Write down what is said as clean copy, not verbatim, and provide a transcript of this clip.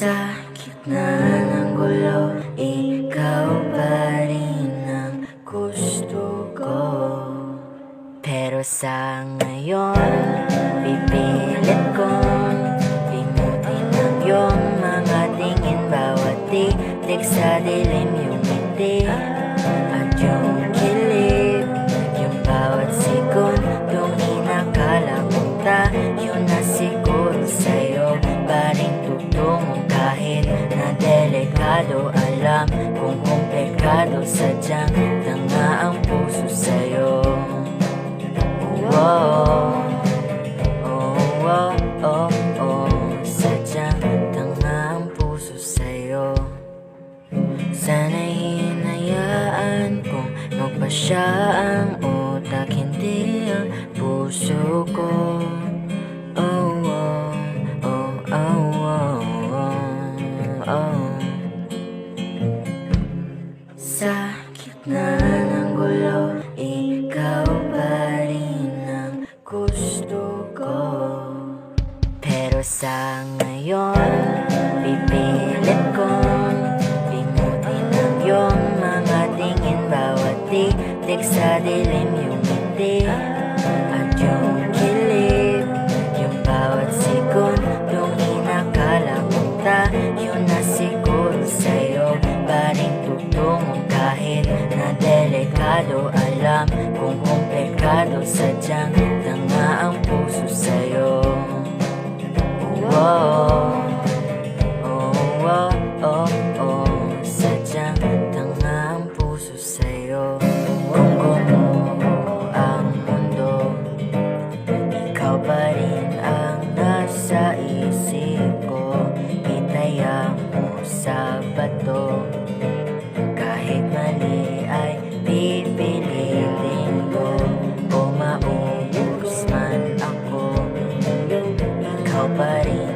Sa gitna ng gulo, ikaw pa rin ang gusto ko. Pero sa ngayon, pipilit kong pinutin ang iyong mga tingin. Bawat titik sa dilim, yung ngiti at yung kilig, yung bawat segundong inakala kong tayo na siguro sa'yo pa rin tutungong. Kahit na delikado, alam kung komplikado, sadyang tanga ang puso sa'yo. Oh, oh, oh, oh, oh, sadyang tanga ang puso sa'yo. Sana'y hinayaan kong magpasya ang utak, hindi ang puso ko. Oh, oh, oh, oh, oh, oh, oh. Sa gitna ng gulo, ikaw pa rin ang gusto ko. Pero sa ngayon, pipilit kong pinutin ang iyong mga tingin. Bawat titik sa dilim, yung ngiti at yung kilig, yung bawat segundong inakala kong tayo na siguro sa'yo pa rin tutungong. Kahit na delikado, alam kung komplikado, sadyang tanga ang puso sa'yo. Oh, oh, oh, oh, oh, sadyang tanga ang puso sa'yo. Kung gumuho ang mundo, ikaw pa rin ang nasa isip ko. Itaya mo sa bato, kahit mali ay pipilitin ko. O maubos man ako, ikaw pa rin